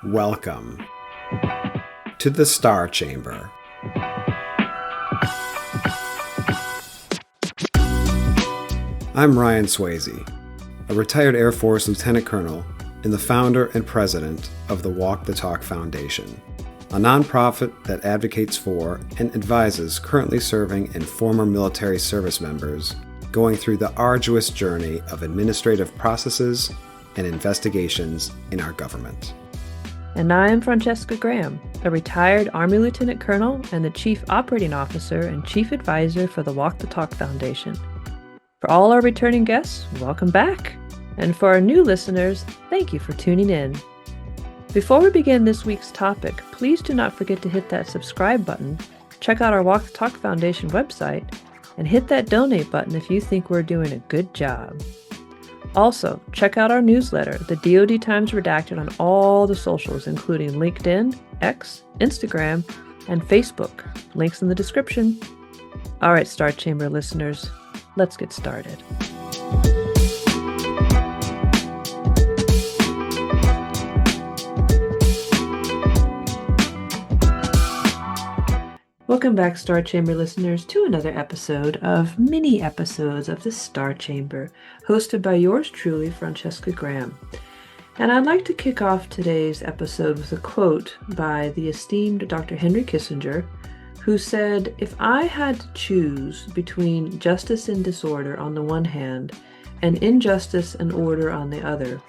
Welcome to the Star Chamber. I'm Ryan Swayze, a retired Air Force Lieutenant Colonel and the founder and president of the Walk the Talk Foundation, a nonprofit that advocates for and advises currently serving and former military service members going through the arduous journey of administrative processes and investigations in our government. And I am Francescagraham, a retired Army Lieutenant Colonel and the Chief Operating Officer and Chief Advisor for the Walk the Talk Foundation. For all our returning guests, welcome back. And for our new listeners, thank you for tuning in. Before we begin this week's topic, please do not forget to hit that subscribe button, check out our Walk the Talk Foundation website, and hit that donate button if you think we're doing a good job. Also, check out our newsletter, the DoD Times Redacted, on all the socials, including LinkedIn, X, Instagram, and Facebook. Links in the description. All right, Star Chamber listeners, let's get started. Welcome back, Star Chamber listeners, to another episode of mini episodes of the Star Chamber, hosted by yours truly, Francescagraham. And I'd like to kick off today's episode with a quote by the esteemed Dr. Henry Kissinger, who said, "If I had to choose between justice and disorder on the one hand and injustice and order on the other,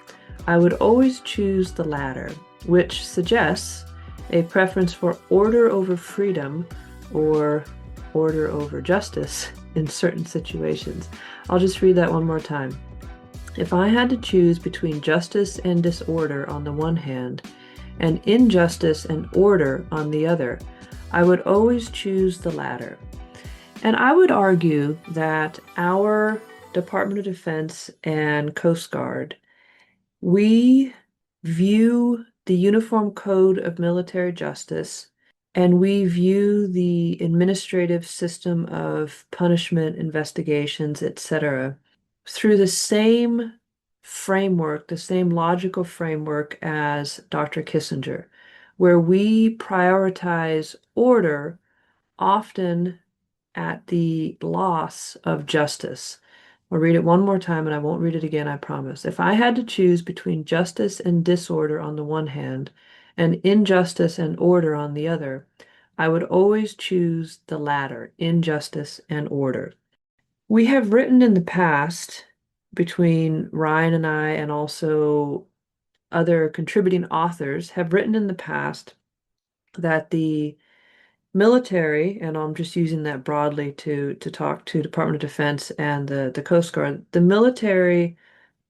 I would always choose the latter," which suggests a preference for order over freedom or order over justice in certain situations. I'll just read that one more time. If I had to choose between justice and disorder on the one hand and injustice and order on the other, I would always choose the latter. And I would argue that our Department of Defense and Coast Guard, we view the Uniform Code of Military Justice and we view the administrative system of punishment, investigations, etc., through the same framework, the same logical framework as Dr. Kissinger, where we prioritize order often at the loss of justice. I'll read it one more time and I won't read it again, I promise. If I had to choose between justice and disorder on the one hand and injustice and order on the other, I would always choose the latter, injustice and order. We have written in the past, between Ryan and I and also other contributing authors, have written in the past that the military, and I'm just using that broadly to talk to Department of Defense and the Coast Guard, the military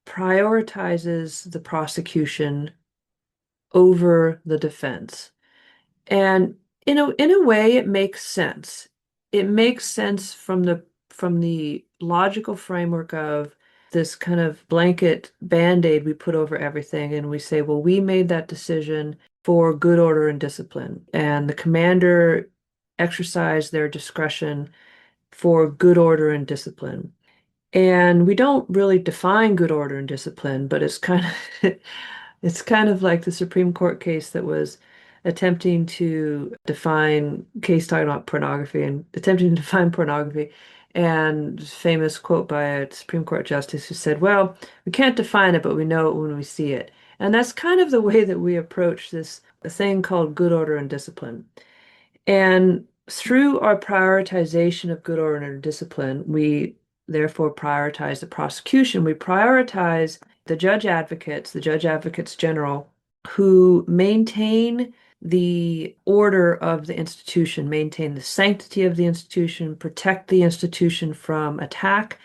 prioritizes the prosecution over the defense. And in a way, it makes sense. It makes sense from the logical framework of this kind of blanket band-aid we put over everything, and we say, well, we made that decision for good order and discipline, and the commander exercised their discretion for good order and discipline. And we don't really define good order and discipline, but it's kind of it's kind of like the Supreme Court case that was attempting to define case talking about pornography and attempting to define pornography, and famous quote by a Supreme Court justice who said, well, we can't define it, but we know it when we see it. And that's kind of the way that we approach this thing called good order and discipline. And through our prioritization of good order and discipline, we therefore prioritize the prosecution. We prioritize the judge advocates general, who maintain the order of the institution, maintain the sanctity of the institution, protect the institution from attack,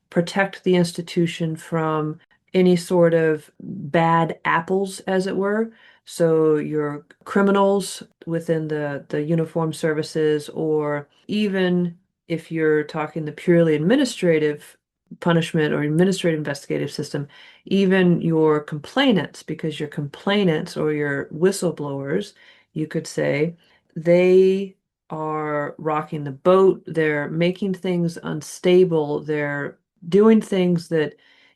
protect the institution from any sort of bad apples, as it were. So your criminals within the uniformed services, or even if you're talking the purely administrative punishment or administrative investigative system, even your complainants, because your complainants or your whistleblowers, you could say, they are rocking the boat, they're making things unstable, they're doing things that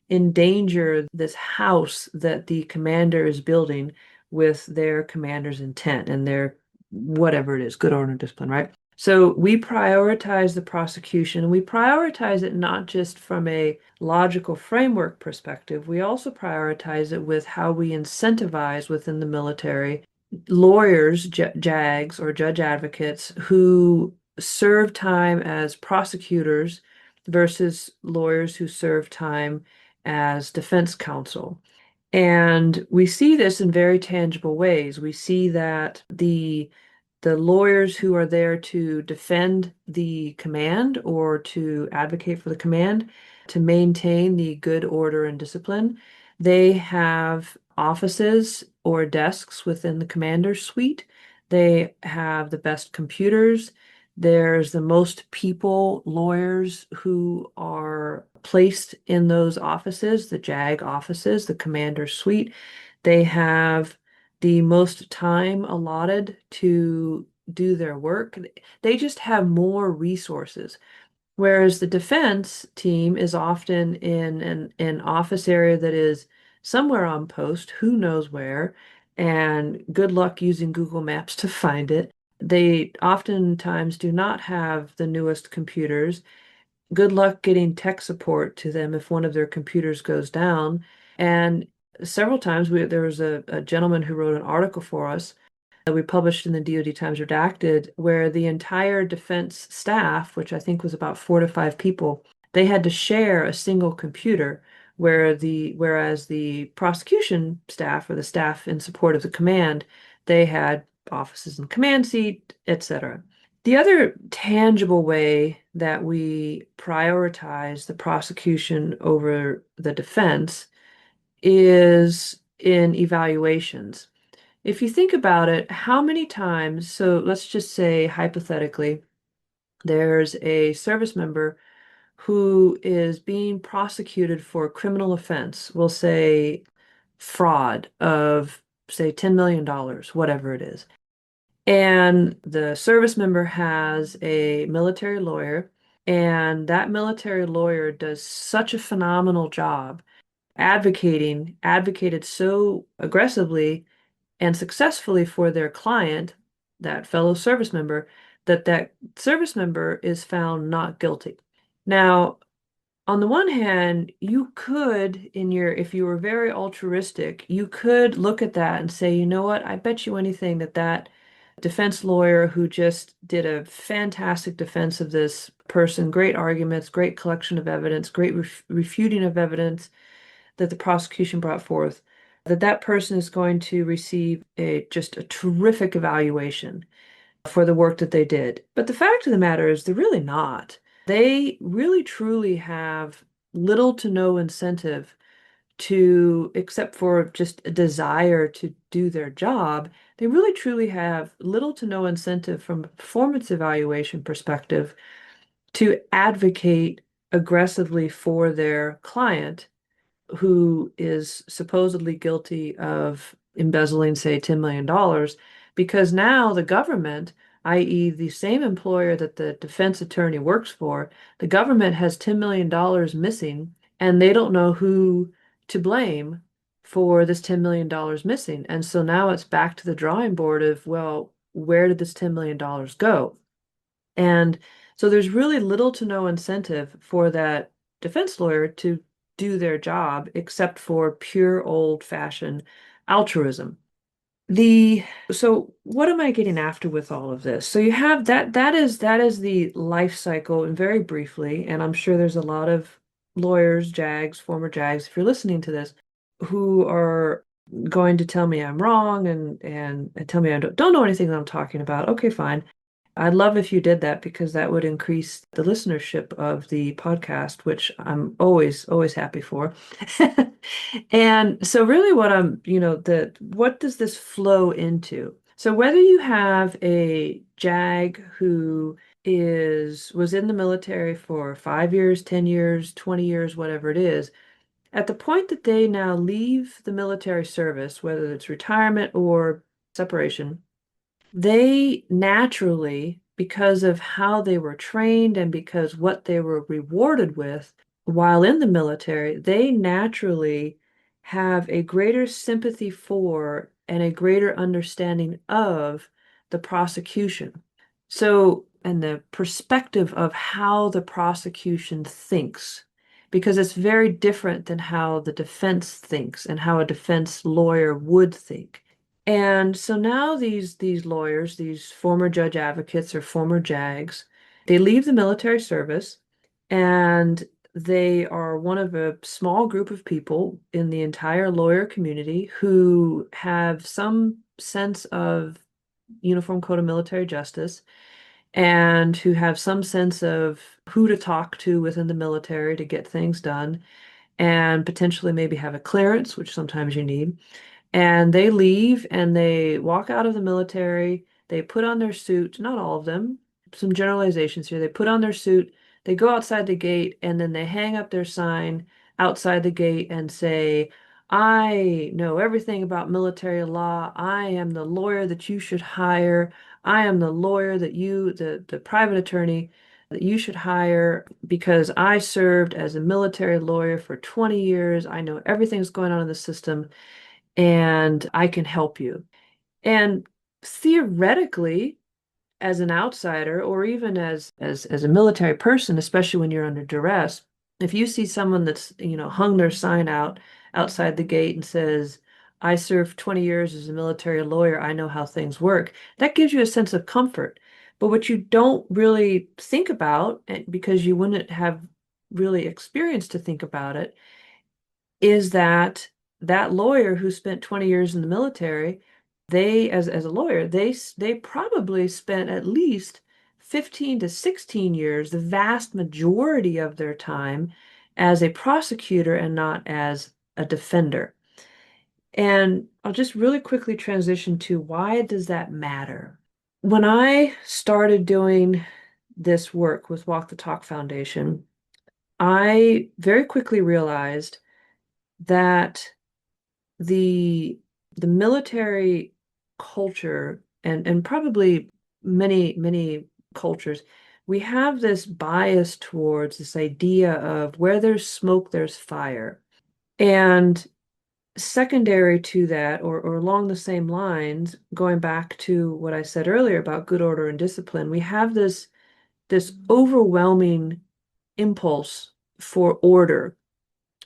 endanger this house that the commander is building, with their commander's intent and their whatever it is, good order and discipline, right? So we prioritize the prosecution, and we prioritize it not just from a logical framework perspective. We also prioritize it with how we incentivize within the military lawyers, JAGs or judge advocates, who serve time as prosecutors versus lawyers who serve time as defense counsel. And we see this in very tangible ways. We see that the lawyers who are there to defend the command or to advocate for the command, to maintain the good order and discipline, they have offices or desks within the commander's suite. They have the best computers. There's the most people, lawyers who are placed in those offices, the JAG offices, the commander's suite. They have the most time allotted to do their work. They just have more resources. Whereas the defense team is often in an office area that is somewhere on post, who knows where, and good luck using Google Maps to find it. They oftentimes do not have the newest computers. Good luck getting tech support to them if one of their computers goes down. And several times there was a gentleman who wrote an article for us that we published in the DoD Times Redacted, where the entire defense staff, which I think was about 4 to 5 people, they had to share a single computer, whereas the prosecution staff or the staff in support of the command, they had offices and command seat, etc. The other tangible way that we prioritize the prosecution over the defense is in evaluations. If you think about it, how many times, so let's just say hypothetically, there's a service member who is being prosecuted for a criminal offense, we'll say fraud of, say, $10 million, whatever it is. And the service member has a military lawyer, and that military lawyer does such a phenomenal job advocated so aggressively and successfully for their client, that fellow service member, that that service member is found not guilty. Now, on the one hand, you could, if you were very altruistic, you could look at that and say, you know what, I bet you anything that that defense lawyer who just did a fantastic defense of this person, great arguments, great collection of evidence, great refuting of evidence that the prosecution brought forth, that that person is going to receive just a terrific evaluation for the work that they did. But the fact of the matter is they're really not. They really truly have little to no incentive to, except for just a desire to do their job, they really truly have little to no incentive from a performance evaluation perspective to advocate aggressively for their client who is supposedly guilty of embezzling, say, $10 million, because now the government, i.e., the same employer that the defense attorney works for, the government has $10 million missing, and they don't know who to blame for this $10 million missing. And so now it's back to the drawing board of, well, where did this $10 million go? And so there's really little to no incentive for that defense lawyer to do their job except for pure old-fashioned altruism. So what am I getting after with all of this? So you have that is the life cycle, and very briefly, and I'm sure there's a lot of lawyers, JAGs, former JAGs, if you're listening to this, who are going to tell me I'm wrong and tell me I don't know anything that I'm talking about. Okay, fine. I'd love if you did that because that would increase the listenership of the podcast, which I'm always happy for. And so really what does this flow into? So whether you have a JAG who was in the military for 5 years, 10 years, 20 years, whatever it is, at the point that they now leave the military service, whether it's retirement or separation, they naturally, because of how they were trained and because what they were rewarded with while in the military, they naturally have a greater sympathy for and a greater understanding of the prosecution. So, and the perspective of how the prosecution thinks, because it's very different than how the defense thinks and how a defense lawyer would think. And so now these lawyers, these former judge advocates or former JAGs, they leave the military service and they are one of a small group of people in the entire lawyer community who have some sense of Uniform Code of Military Justice and who have some sense of who to talk to within the military to get things done and potentially maybe have a clearance, which sometimes you need. And they leave and they walk out of the military. They put on their suit, not all of them, some generalizations here. They put on their suit, they go outside the gate, and then they hang up their sign outside the gate and say, I know everything about military law. I am the lawyer that you should hire. I am the lawyer that the private attorney that you should hire because I served as a military lawyer for 20 years. I know everything that's going on in the system and I can help you. And theoretically, as an outsider or even as a military person, especially when you're under duress, if you see someone that's, hung their sign outside the gate and says, I served 20 years as a military lawyer, I know how things work, that gives you a sense of comfort. But what you don't really think about, because you wouldn't have really experience to think about it, is that that lawyer who spent 20 years in the military, they, as a lawyer, they probably spent at least 15 to 16 years, the vast majority of their time, as a prosecutor and not as a defender. And I'll just really quickly transition to why does that matter? When I started doing this work with Walk the Talk Foundation, I very quickly realized that the the military culture and probably many cultures, we have this bias towards this idea of where there's smoke, there's fire. And secondary to that, or along the same lines, going back to what I said earlier about good order and discipline, we have this overwhelming impulse for order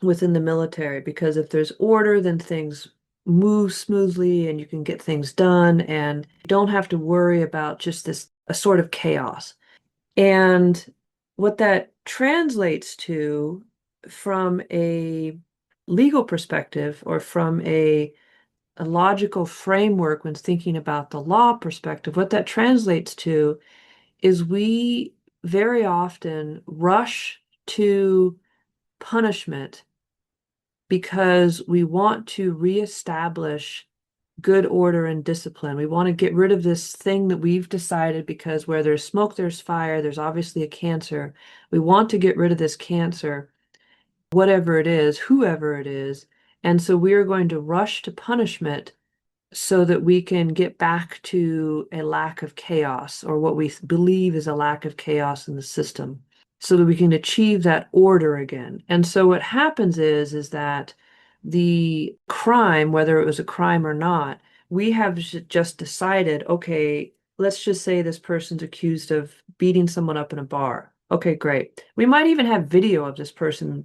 within the military, because if there's order, then things move smoothly and you can get things done and you don't have to worry about just this a sort of chaos. And what that translates to from a legal perspective or from a logical framework when thinking about the law perspective, what that translates to is we very often rush to punishment because we want to reestablish good order and discipline. We want to get rid of this thing that we've decided, because where there's smoke, there's fire. There's obviously a cancer. We want to get rid of this cancer, whatever it is, whoever it is. And so we are going to rush to punishment so that we can get back to a lack of chaos, or what we believe is a lack of chaos in the system, so that we can achieve that order again. And so what happens is that the crime, whether it was a crime or not, we have just decided, okay, let's just say this person's accused of beating someone up in a bar. Okay, great. We might even have video of this person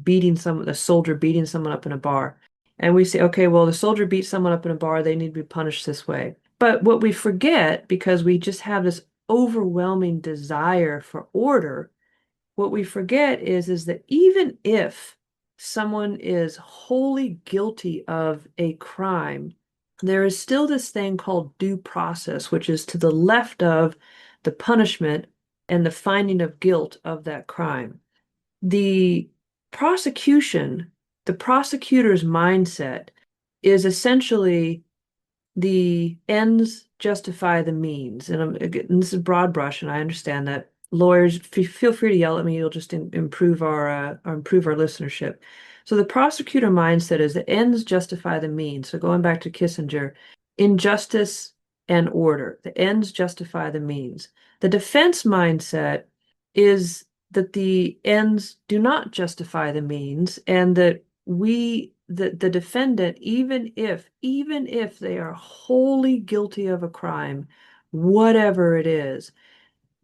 a soldier beating someone up in a bar. And we say, okay, well, the soldier beat someone up in a bar, they need to be punished this way. But what we forget, because we just have this overwhelming desire for order, what we forget is that even if someone is wholly guilty of a crime, there is still this thing called due process, which is to the left of the punishment and the finding of guilt of that crime. The prosecution, the prosecutor's mindset is essentially the ends justify the means. And, and this is broad brush, and I understand that. Lawyers, feel free to yell at me. You'll just improve improve our listenership. So the prosecutor mindset is the ends justify the means. So going back to Kissinger, injustice and order, the ends justify the means. The defense mindset is that the ends do not justify the means, and that we the defendant, even if they are wholly guilty of a crime, whatever it is,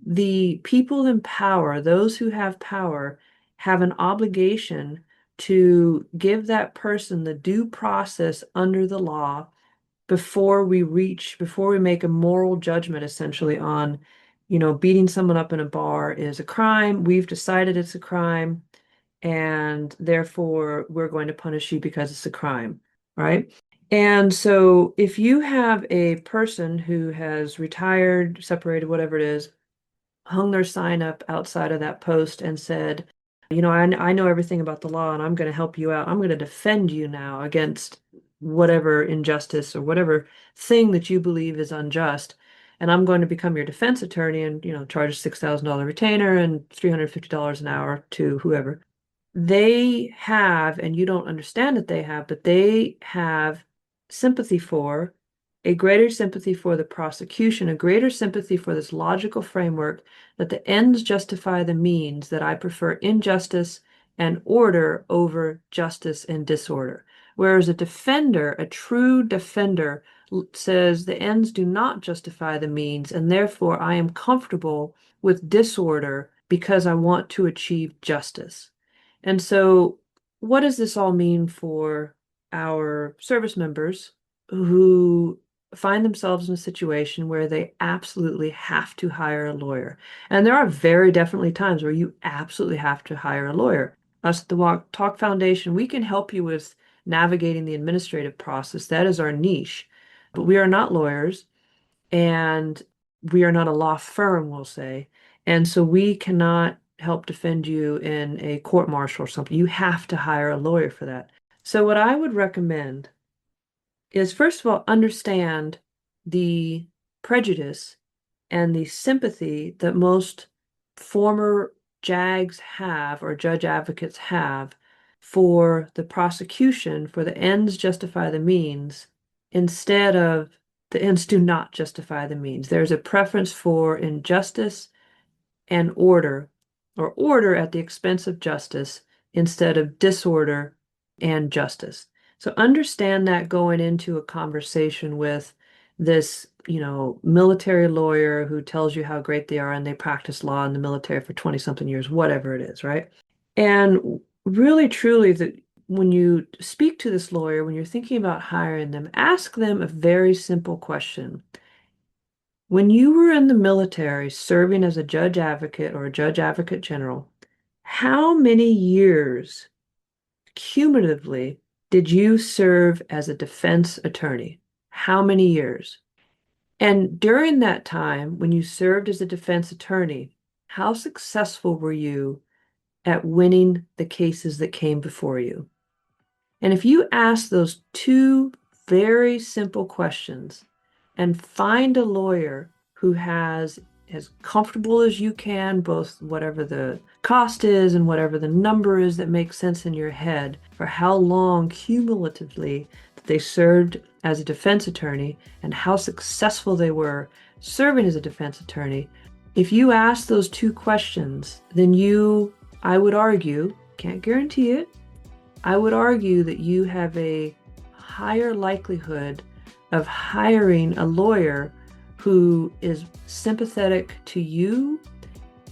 the people in power, those who have power, have an obligation to give that person the due process under the law before we make a moral judgment essentially on, beating someone up in a bar is a crime. We've decided it's a crime, and therefore we're going to punish you because it's a crime, right? And so if you have a person who has retired, separated, whatever it is, hung their sign up outside of that post and said, I know everything about the law and I'm going to help you out. I'm going to defend you now against whatever injustice or whatever thing that you believe is unjust. And I'm going to become your defense attorney and, charge a $6,000 retainer and $350 an hour to whoever. They have, and you don't understand that they have, but they have sympathy for, a greater sympathy for the prosecution, a greater sympathy for this logical framework that the ends justify the means, that I prefer injustice and order over justice and disorder. Whereas a defender, a true defender, says the ends do not justify the means, and therefore I am comfortable with disorder because I want to achieve justice. And so, what does this all mean for our service members who find themselves in a situation where they absolutely have to hire a lawyer? And there are very definitely times where you absolutely have to hire a lawyer. Us at the Walk Talk Foundation, we can help you with navigating the administrative process. That is our niche. But we are not lawyers, and we are not a law firm, we'll say. And so we cannot help defend you in a court martial or something. You have to hire a lawyer for that. So what I would recommend is, first of all, understand the prejudice and the sympathy that most former JAGs have, or judge advocates have, for the prosecution, for the ends justify the means, instead of the ends do not justify the means. There's a preference for injustice and order, or order at the expense of justice, instead of disorder and justice. So understand that going into a conversation with this, military lawyer who tells you how great they are and they practice law in the military for 20 something years, whatever it is, right? And really, truly, that when you speak to this lawyer, when you're thinking about hiring them, ask them a very simple question. When you were in the military serving as a judge advocate or a judge advocate general, how many years cumulatively did you serve as a defense attorney? How many years? And during that time, when you served as a defense attorney, how successful were you at winning the cases that came before you? And if you ask those two very simple questions and find a lawyer who has, as comfortable as you can, both whatever the cost is and whatever the number is that makes sense in your head, for how long cumulatively they served as a defense attorney and how successful they were serving as a defense attorney, if you ask those two questions, then I would argue, can't guarantee it, I would argue that you have a higher likelihood of hiring a lawyer who is sympathetic to you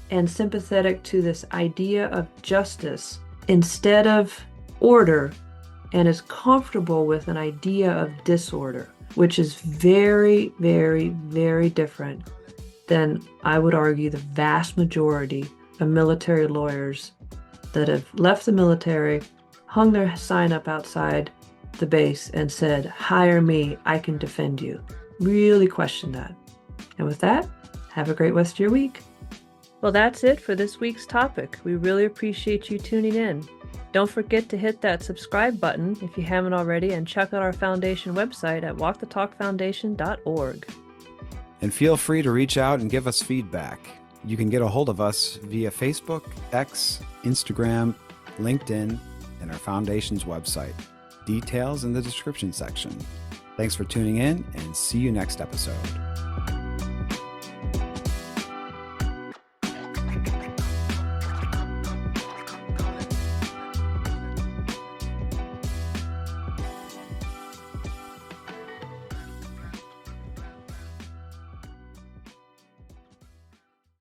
and sympathetic to this idea of justice instead of order, and is comfortable with an idea of disorder, which is very, very, very different than, I would argue, the vast majority of military lawyers that have left the military, hung their sign up outside the base and said, hire me, I can defend you. Really question that. And with that, have a great rest of your week. Well, that's it for this week's topic. We really appreciate you tuning in. Don't forget to hit that subscribe button if you haven't already, and check out our foundation website at walkthetalkfoundation.org. And feel free to reach out and give us feedback. You can get a hold of us via Facebook, X, Instagram, LinkedIn, and our foundation's website. Details in the description section. Thanks for tuning in, and see you next episode.